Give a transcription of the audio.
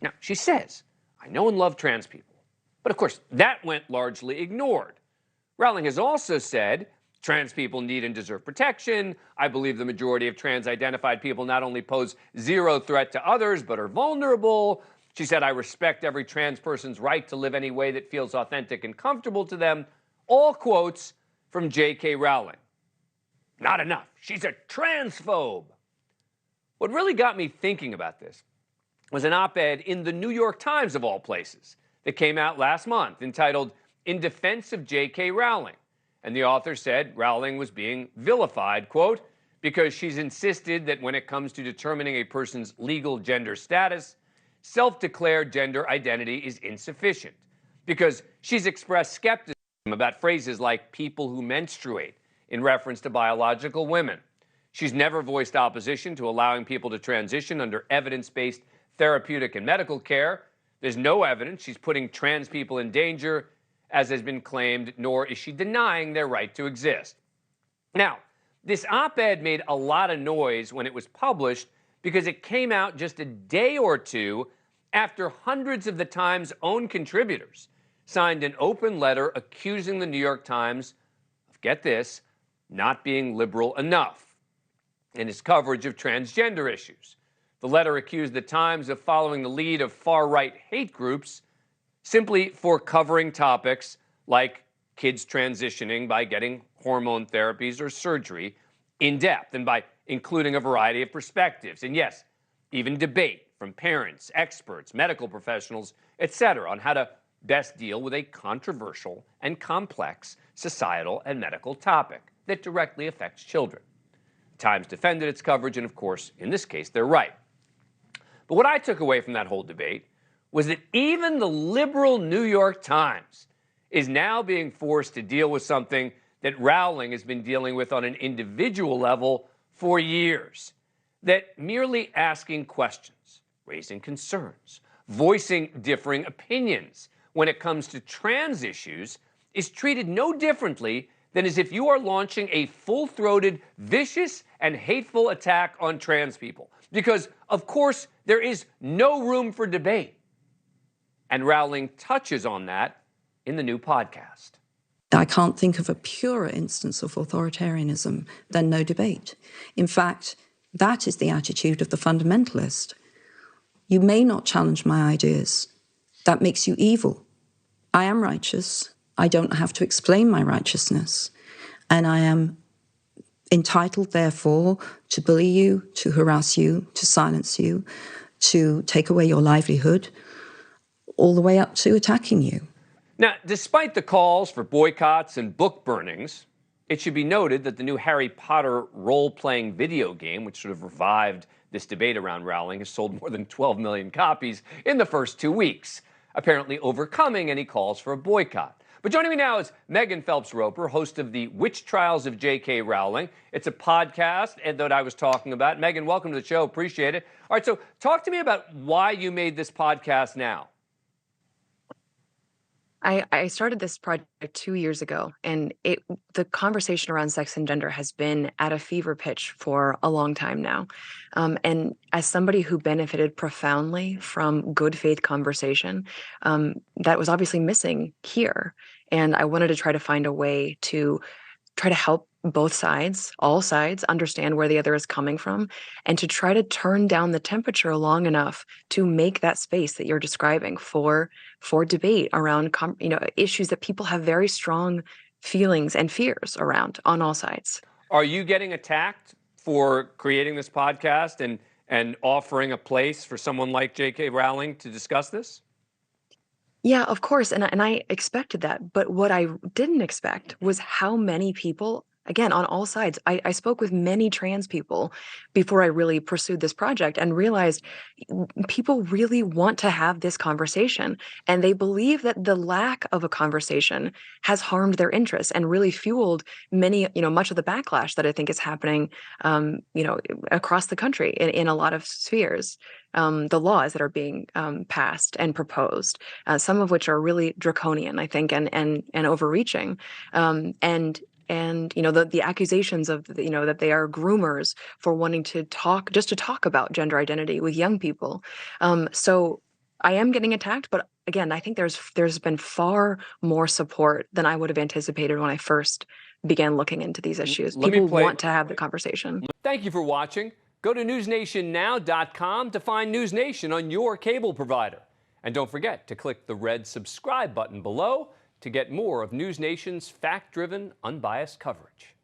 Now, she says, I know and love trans people. But of course, that went largely ignored. Rowling has also said trans people need and deserve protection. I believe the majority of trans-identified people not only pose zero threat to others, but are vulnerable. She said, I respect every trans person's right to live any way that feels authentic and comfortable to them. All quotes from J.K. Rowling. Not enough. She's a transphobe. What really got me thinking about this was an op-ed in the New York Times, of all places, that came out last month entitled, In Defense of J.K. Rowling. And the author said Rowling was being vilified, quote, because she's insisted that when it comes to determining a person's legal gender status, self-declared gender identity is insufficient, because she's expressed skepticism about phrases like people who menstruate in reference to biological women. She's never voiced opposition to allowing people to transition under evidence-based therapeutic and medical care. There's no evidence she's putting trans people in danger, as has been claimed, nor is she denying their right to exist. Now, this op-ed made a lot of noise when it was published because it came out just a day or two after hundreds of the Times' own contributors signed an open letter accusing the New York Times of, get this, not being liberal enough in its coverage of transgender issues. The letter accused the Times of following the lead of far-right hate groups simply for covering topics like kids transitioning by getting hormone therapies or surgery in depth, and by including a variety of perspectives, and yes, even debate from parents, experts, medical professionals, etc., on how to best deal with a controversial and complex societal and medical topic that directly affects children. The Times defended its coverage, and of course, in this case, they're right. But what I took away from that whole debate was that even the liberal New York Times is now being forced to deal with something that Rowling has been dealing with on an individual level for years. That merely asking questions, raising concerns, voicing differing opinions when it comes to trans issues is treated no differently than as if you are launching a full-throated, vicious, and hateful attack on trans people. Because, of course, there is no room for debate. And Rowling touches on that in the new podcast. I can't think of a purer instance of authoritarianism than no debate. In fact, that is the attitude of the fundamentalist. You may not challenge my ideas. That makes you evil. I am righteous. I don't have to explain my righteousness. And I am entitled, therefore, to bully you, to harass you, to silence you, to take away your livelihood, all the way up to attacking you. Now, despite the calls for boycotts and book burnings, it should be noted that the new Harry Potter role-playing video game, which sort of revived this debate around Rowling, has sold more than 12 million copies in the first 2 weeks, apparently overcoming any calls for a boycott. But joining me now is Megan Phelps-Roper, host of the Witch Trials of J.K. Rowling. It's a podcast that I was talking about. Megan, welcome to the show. Appreciate it. All right, so talk to me about why you made this podcast now. I started this project 2 years ago, and the conversation around sex and gender has been at a fever pitch for a long time now. And as somebody who benefited profoundly from good faith conversation, that was obviously missing here. And I wanted to try to find a way to try to help both sides, all sides, understand where the other is coming from, and to try to turn down the temperature long enough to make that space that you're describing for debate around issues that people have very strong feelings and fears around on all sides. Are you getting attacked for creating this podcast and offering a place for someone like J.K. Rowling to discuss this? Yeah, of course, and I expected that, but what I didn't expect was how many people, again, on all sides. I spoke with many trans people before I really pursued this project and realized people really want to have this conversation, and they believe that the lack of a conversation has harmed their interests and really fueled much of the backlash that I think is happening, across the country in a lot of spheres. The laws that are being passed and proposed, some of which are really draconian, I think, and overreaching, and the accusations of that they are groomers for wanting to talk about gender identity with young people. So I am getting attacked, but again, I think there's been far more support than I would have anticipated when I first began looking into these issues. People want to have the conversation. Thank you for watching. Go to newsnationnow.com to find NewsNation on your cable provider. And don't forget to click the red subscribe button below to get more of NewsNation's fact-driven, unbiased coverage.